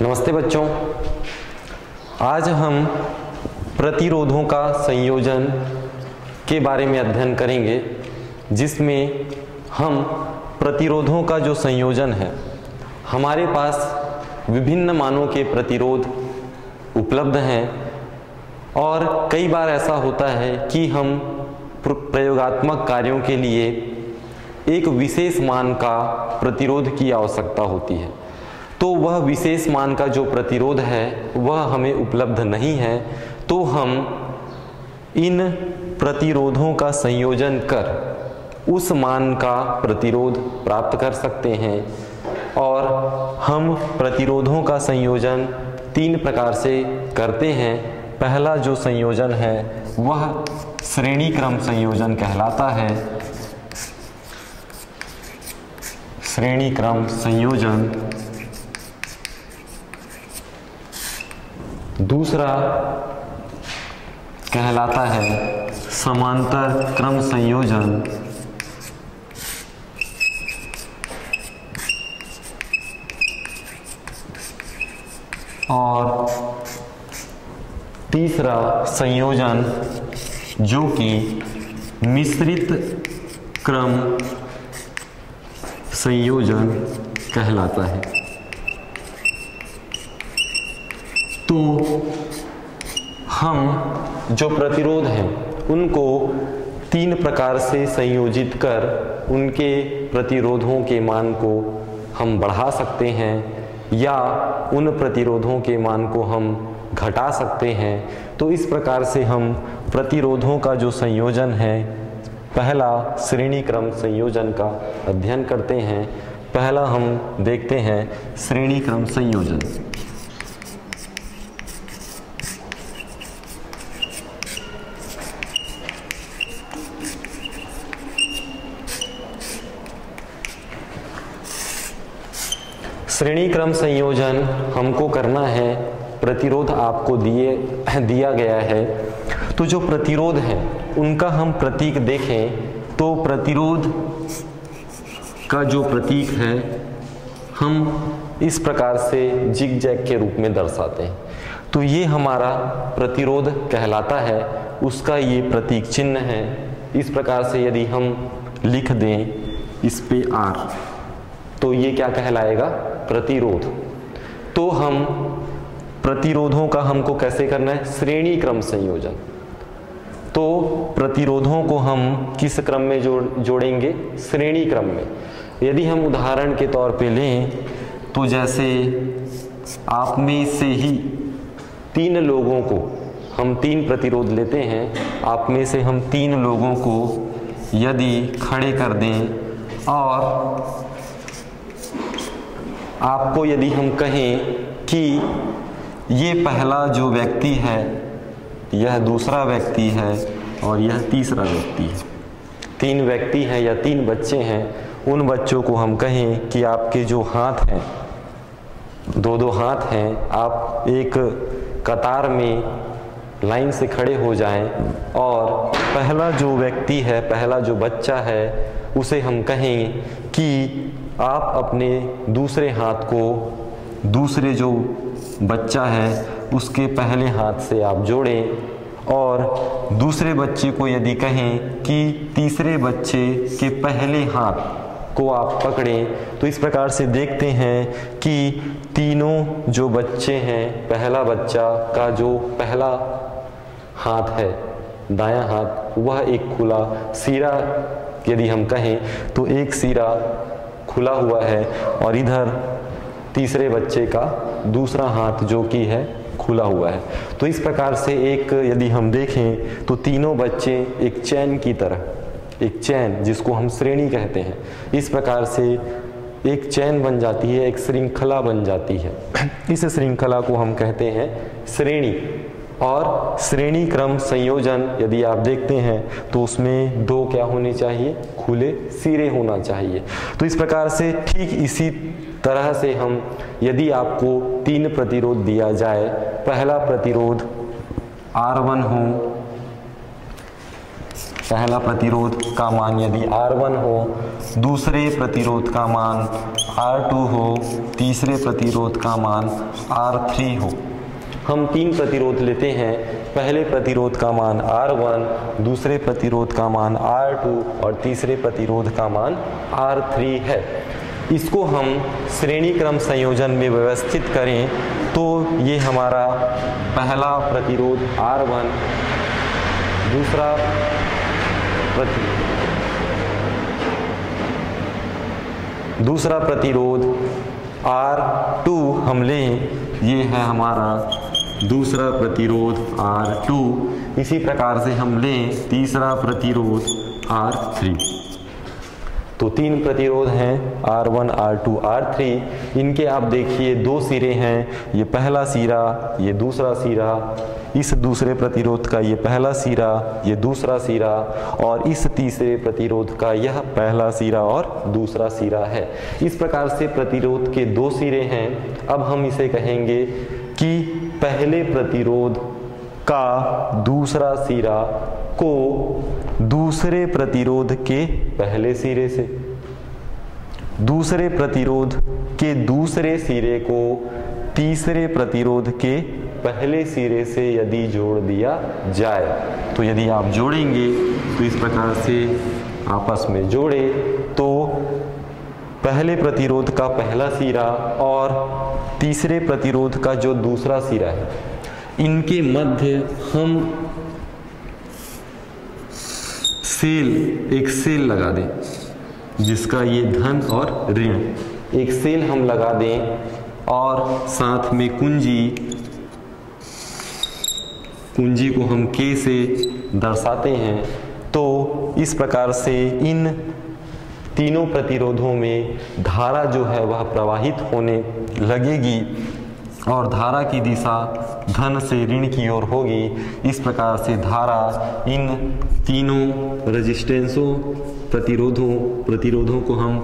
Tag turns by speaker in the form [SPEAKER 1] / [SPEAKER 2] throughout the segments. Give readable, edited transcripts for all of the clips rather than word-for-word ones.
[SPEAKER 1] नमस्ते बच्चों, आज हम प्रतिरोधों का संयोजन के बारे में अध्ययन करेंगे, जिसमें हम प्रतिरोधों का जो संयोजन है, हमारे पास विभिन्न मानों के प्रतिरोध उपलब्ध हैं और कई बार ऐसा होता है कि हम प्रयोगात्मक कार्यों के लिए एक विशेष मान का प्रतिरोध की आवश्यकता होती है। तो वह विशेष मान का जो प्रतिरोध है वह हमें उपलब्ध नहीं है, तो हम इन प्रतिरोधों का संयोजन कर उस मान का प्रतिरोध प्राप्त कर सकते हैं। और हम प्रतिरोधों का संयोजन तीन प्रकार से करते हैं। पहला जो संयोजन है वह श्रेणी क्रम संयोजन कहलाता है। श्रेणी क्रम संयोजन। दूसरा कहलाता है समांतर क्रम संयोजन। और तीसरा संयोजन जो कि मिश्रित क्रम संयोजन कहलाता है। तो हम जो प्रतिरोध हैं उनको तीन प्रकार से संयोजित कर उनके प्रतिरोधों के मान को हम बढ़ा सकते हैं या उन प्रतिरोधों के मान को हम घटा सकते हैं। तो इस प्रकार से हम प्रतिरोधों का जो संयोजन है, पहला श्रेणी क्रम संयोजन का अध्ययन करते हैं। पहला हम देखते हैं श्रेणी क्रम संयोजन। श्रेणी क्रम संयोजन हमको करना है, प्रतिरोध आपको दिया गया है। तो जो प्रतिरोध है उनका हम प्रतीक देखें तो प्रतिरोध का जो प्रतीक है हम इस प्रकार से जिग जैग के रूप में दर्शाते हैं। तो ये हमारा प्रतिरोध कहलाता है, उसका ये प्रतीक चिन्ह है। इस प्रकार से यदि हम लिख दें इस पे R, तो ये क्या कहलाएगा? प्रतिरोध। तो हम प्रतिरोधों का हमको कैसे करना है? श्रेणी क्रम संयोजन। तो प्रतिरोधों को हम किस क्रम में जोड़ेंगे? श्रेणी क्रम में। यदि हम उदाहरण के तौर पे लें तो जैसे आप में से ही तीन लोगों को हम तीन प्रतिरोध लेते हैं। आप में से हम तीन लोगों को यदि खड़े कर दें और आपको यदि हम कहें कि ये पहला जो व्यक्ति है, यह दूसरा व्यक्ति है और यह तीसरा व्यक्ति है। तीन व्यक्ति हैं या तीन बच्चे हैं। उन बच्चों को हम कहें कि आपके जो हाथ हैं, दो दो हाथ हैं, आप एक कतार में लाइन से खड़े हो जाएं और पहला जो व्यक्ति है, पहला जो बच्चा है, उसे हम कहें कि आप अपने दूसरे हाथ को दूसरे जो बच्चा है उसके पहले हाथ से आप जोड़ें और दूसरे बच्चे को यदि कहें कि तीसरे बच्चे के पहले हाथ को आप पकड़ें। तो इस प्रकार से देखते हैं कि तीनों जो बच्चे हैं, पहला बच्चा का जो पहला हाथ है, दायां हाथ, वह एक खुला सिरा यदि हम कहें तो एक सिरा खुला हुआ है और इधर तीसरे बच्चे का दूसरा हाथ जो कि है खुला हुआ है। तो इस प्रकार से एक यदि हम देखें तो तीनों बच्चे एक चैन की तरह, एक चैन जिसको हम श्रेणी कहते हैं, इस प्रकार से एक चैन बन जाती है, एक श्रृंखला बन जाती है। इस श्रृंखला को हम कहते हैं श्रेणी। और श्रेणी क्रम संयोजन यदि आप देखते हैं तो उसमें दो क्या होने चाहिए? खुले सिरे होना चाहिए। तो इस प्रकार से ठीक इसी तरह से हम यदि आपको तीन प्रतिरोध दिया जाए, पहला प्रतिरोध R1 हो, पहला प्रतिरोध का मान यदि R1 हो, दूसरे प्रतिरोध का मान R2 हो, तीसरे प्रतिरोध का मान R3 हो। हम 3 प्रतिरोध लेते हैं, पहले प्रतिरोध का मान R1, दूसरे प्रतिरोध का मान R2 और तीसरे प्रतिरोध का मान R3 है। इसको हम श्रेणी क्रम संयोजन में व्यवस्थित करें तो ये हमारा पहला प्रतिरोध R1, दूसरा प्रतिरोध R2 हम लें, ये है हमारा दूसरा प्रतिरोध R2। इसी प्रकार से हम लें तीसरा प्रतिरोध R3। तो 3 प्रतिरोध हैं R1, R2, R3। इनके आप देखिए 2 सिरे हैं, ये पहला सिरा, ये दूसरा सिरा, इस दूसरे प्रतिरोध का ये पहला सिरा, ये दूसरा सिरा, और इस तीसरे प्रतिरोध का यह पहला सिरा और दूसरा सिरा है। इस प्रकार से प्रतिरोध के 2 सिरे हैं। अब हम इसे कहेंगे कि पहले प्रतिरोध का दूसरा सिरा को दूसरे प्रतिरोध के पहले सिरे से, दूसरे प्रतिरोध के दूसरे सिरे को तीसरे प्रतिरोध के पहले सिरे से यदि जोड़ दिया जाए, तो यदि आप जोड़ेंगे तो इस प्रकार से आपस में जोड़े तो पहले प्रतिरोध का पहला सिरा और तीसरे प्रतिरोध का जो दूसरा सिरा है, इनके मध्य हम एक सेल लगा दें, जिसका ये धन और ऋण, एक सेल हम लगा दें और साथ में कुंजी को हम K से दर्शाते हैं। तो इस प्रकार से इन तीनों प्रतिरोधों में धारा जो है वह प्रवाहित होने लगेगी और धारा की दिशा धन से ऋण की ओर होगी। इस प्रकार से धारा इन तीनों रेजिस्टेंसों प्रतिरोधों को हम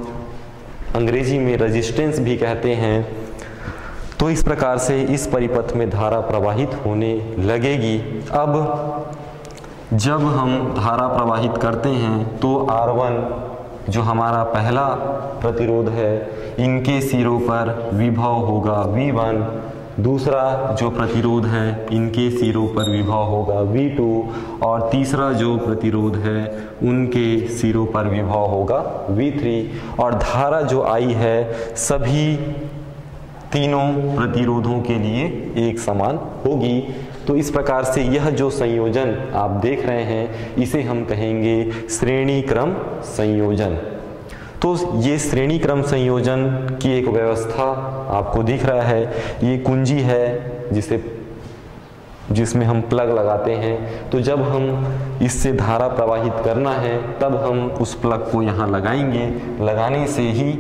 [SPEAKER 1] अंग्रेजी में रेजिस्टेंस भी कहते हैं। तो इस प्रकार से इस परिपथ में धारा प्रवाहित होने लगेगी। अब जब हम धारा प्रवाहित करते हैं तो R1 जो हमारा पहला प्रतिरोध है, इनके सिरों पर विभव होगा V1, दूसरा जो प्रतिरोध है इनके सिरों पर विभव होगा V2 और तीसरा जो प्रतिरोध है उनके सिरों पर विभव होगा V3 और धारा जो आई है सभी तीनों प्रतिरोधों के लिए एक समान होगी। तो इस प्रकार से यह जो संयोजन आप देख रहे हैं इसे हम कहेंगे श्रेणी क्रम संयोजन। तो ये श्रेणी क्रम संयोजन की एक व्यवस्था आपको दिख रहा है। ये कुंजी है जिसमें हम प्लग लगाते हैं। तो जब हम इससे धारा प्रवाहित करना है तब हम उस प्लग को यहाँ लगाएंगे। लगाने से ही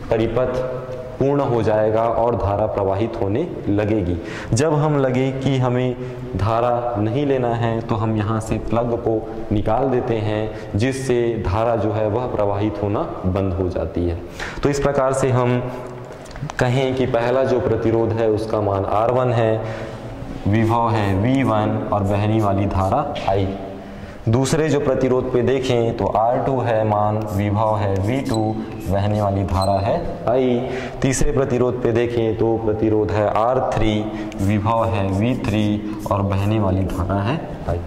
[SPEAKER 1] परिपथ पूर्ण हो जाएगा और धारा प्रवाहित होने लगेगी। जब हम लगे कि हमें धारा नहीं लेना है तो हम यहाँ से प्लग को निकाल देते हैं, जिससे धारा जो है वह प्रवाहित होना बंद हो जाती है। तो इस प्रकार से हम कहें कि पहला जो प्रतिरोध है उसका मान R1 है, विभव है V1 और बहने वाली धारा I। दूसरे जो प्रतिरोध पे देखें तो R2 है, मान विभव है V2, बहने वाली धारा है I। तीसरे प्रतिरोध पे देखें तो प्रतिरोध है R3, विभव है V3 और बहने वाली धारा है I।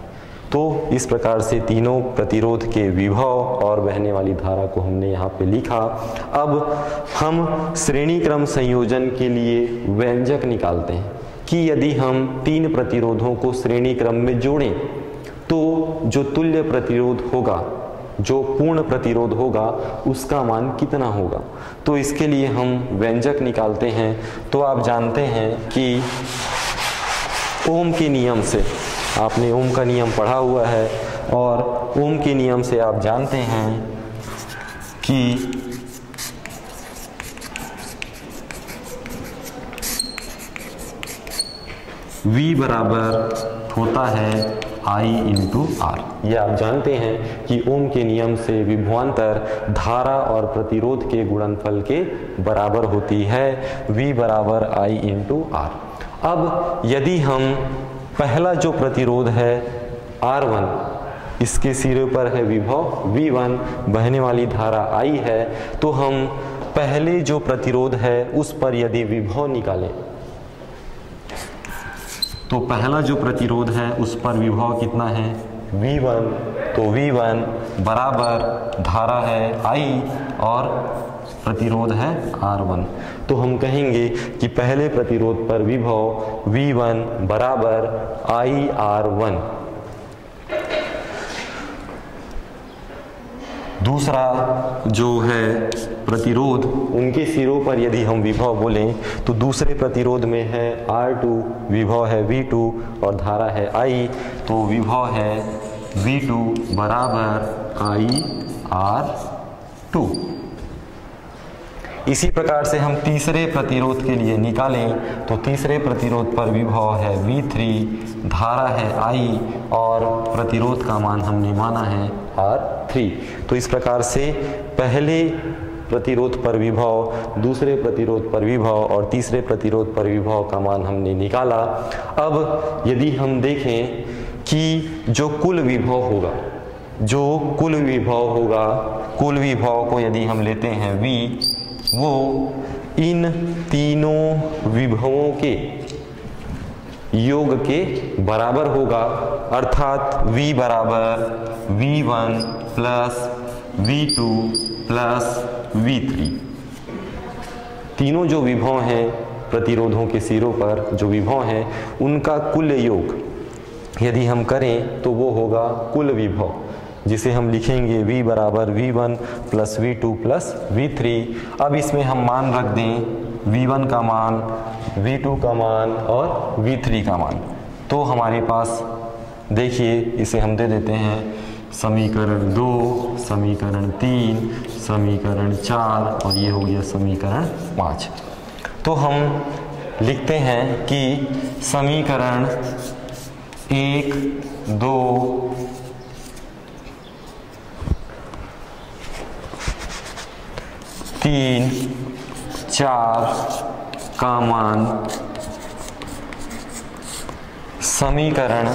[SPEAKER 1] तो इस प्रकार से तीनों प्रतिरोध के विभव और बहने वाली धारा को हमने यहाँ पे लिखा। अब हम श्रेणी क्रम संयोजन के लिए व्यंजक निकालते हैं कि यदि हम 3 प्रतिरोधों को श्रेणी क्रम में जोड़ें तो जो तुल्य प्रतिरोध होगा, जो पूर्ण प्रतिरोध होगा, उसका मान कितना होगा। तो इसके लिए हम व्यंजक निकालते हैं। तो आप जानते हैं कि ओम के नियम से, आपने ओम का नियम पढ़ा हुआ है और ओम के नियम से आप जानते हैं कि V बराबर होता है I इंटू R। ये आप जानते हैं कि ओम के नियम से विभवांतर धारा और प्रतिरोध के गुणनफल के बराबर होती है। V बराबर I इंटू R। अब यदि हम पहला जो प्रतिरोध है R1, इसके सिरे पर है विभव V1, बहने वाली धारा I है, तो हम पहले जो प्रतिरोध है उस पर यदि विभव निकालें तो पहला जो प्रतिरोध है उस पर विभव कितना है V1, तो V1 बराबर धारा है I और प्रतिरोध है R1। तो हम कहेंगे कि पहले प्रतिरोध पर विभव V1 बराबर IR1। दूसरा जो है प्रतिरोध, उनके सिरों पर यदि हम विभव बोलें तो दूसरे प्रतिरोध में है R2, विभव है V2 और धारा है I, तो विभव है V2 बराबर IR2। इसी प्रकार से हम तीसरे प्रतिरोध के लिए निकालें तो तीसरे प्रतिरोध पर विभव है V3, धारा है I और प्रतिरोध का मान हमने माना है R3। तो इस प्रकार से पहले प्रतिरोध पर विभव, दूसरे प्रतिरोध पर विभव और तीसरे प्रतिरोध पर विभव का मान हमने निकाला। अब यदि हम देखें कि जो कुल विभव होगा, कुल विभव को यदि हम लेते हैं V, वो इन तीनों विभवों के योग के बराबर होगा, अर्थात V बराबर V1 plus V2 plus V3। तीनों जो विभव हैं प्रतिरोधों के सिरों पर जो विभव हैं उनका कुल योग यदि हम करें तो वो होगा कुल विभव, जिसे हम लिखेंगे V बराबर V1 plus V2 plus V3। अब इसमें हम मान रख दें V1 का मान, V2 का मान और V3 का मान। तो हमारे पास देखिए इसे हम दे देते हैं समीकरण 2, समीकरण 3, समीकरण 4 और ये हो गया समीकरण 5। तो हम लिखते हैं कि समीकरण 1, 2, 3, 4 का मान समीकरण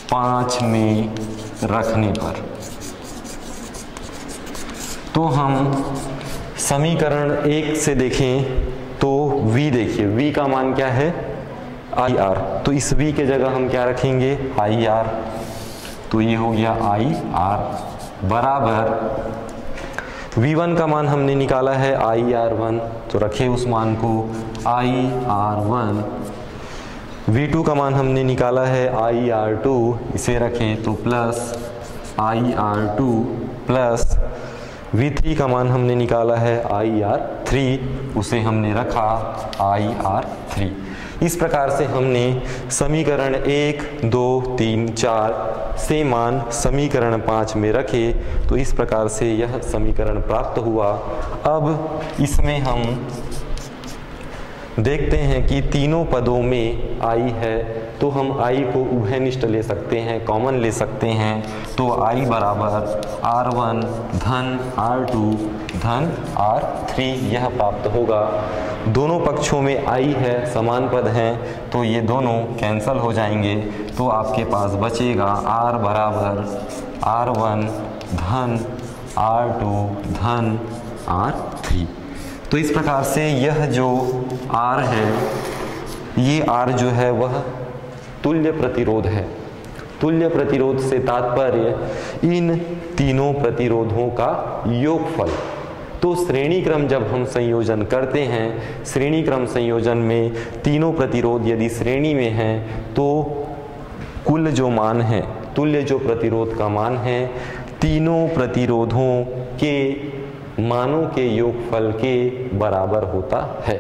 [SPEAKER 1] 5 में रखने पर, तो हम समीकरण 1 से देखें तो V देखिए, V का मान क्या है IR, तो इस V के जगह हम क्या रखेंगे IR, तो ये हो गया IR बराबर V1 का मान हमने निकाला है IR1, तो रखे उस मान को IR1। V2 का मान हमने निकाला है IR2, इसे रखें तो प्लस IR2 प्लस V3 का मान हमने निकाला है IR3, उसे हमने रखा IR3। इस प्रकार से हमने समीकरण 1, 2, 3, 4 से मान समीकरण 5 में रखे, तो इस प्रकार से यह समीकरण प्राप्त हुआ। अब इसमें हम देखते हैं कि तीनों पदों में I है, तो हम I को उभयनिष्ठ ले सकते हैं, कॉमन ले सकते हैं। तो I बराबर R1 धन R2 धन R3 यह प्राप्त होगा। दोनों पक्षों में I है, समान पद हैं, तो ये दोनों कैंसल हो जाएंगे, तो आपके पास बचेगा R बराबर R1 धन R2 धन R3। तो इस प्रकार से यह जो R है, ये R जो है वह तुल्य प्रतिरोध है। तुल्य प्रतिरोध से तात्पर्य इन तीनों प्रतिरोधों का योगफल। तो श्रेणी क्रम जब हम संयोजन करते हैं, श्रेणी क्रम संयोजन में तीनों प्रतिरोध यदि श्रेणी में हैं तो कुल जो मान है, तुल्य जो प्रतिरोध का मान है, तीनों प्रतिरोधों के मानों के योगफल के बराबर होता है।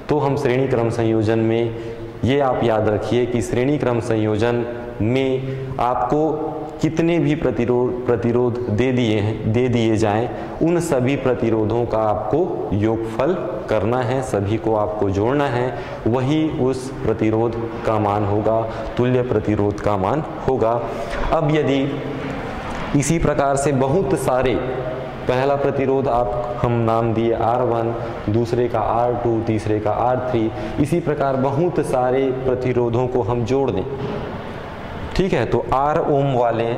[SPEAKER 1] तो हम श्रेणी क्रम संयोजन में ये आप याद रखिए कि श्रेणी क्रम संयोजन में आपको कितने भी प्रतिरोध दे दिए जाएं, उन सभी प्रतिरोधों का आपको योगफल करना है, सभी को आपको जोड़ना है, वही उस प्रतिरोध का मान होगा, तुल्य प्रतिरोध का मान होगा। अब यदि इसी प्रकार से बहुत सारे, पहला प्रतिरोध हम नाम दिए R1, दूसरे का R2, तीसरे का R3, इसी प्रकार बहुत सारे प्रतिरोधों को हम जोड़ दें, ठीक है। तो R ओम वाले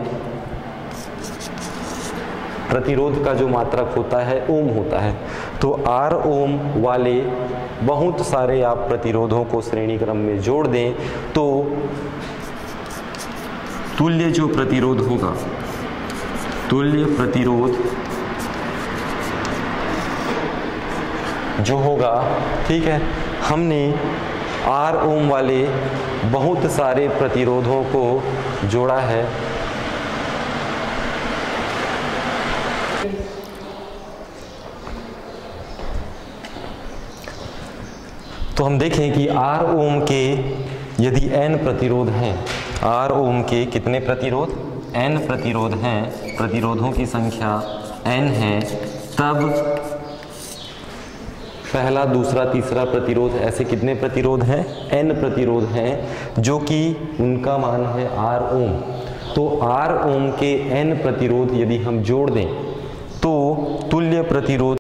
[SPEAKER 1] प्रतिरोध का जो मात्रक होता है ओम होता है। तो R ओम वाले बहुत सारे आप प्रतिरोधों को श्रेणी क्रम में जोड़ दें तो तुल्य जो प्रतिरोध होगा, तुल्य प्रतिरोध जो होगा, ठीक है, हमने R ओम वाले बहुत सारे प्रतिरोधों को जोड़ा है। तो हम देखें कि R ओम के यदि n प्रतिरोध हैं, R ओम के कितने प्रतिरोध, n प्रतिरोध हैं, प्रतिरोधों की संख्या n है, तब पहला, दूसरा, तीसरा प्रतिरोध ऐसे कितने प्रतिरोध हैं, n प्रतिरोध हैं, जो कि उनका मान है R ओम। तो R ओम के n प्रतिरोध यदि हम जोड़ दें तो तुल्य प्रतिरोध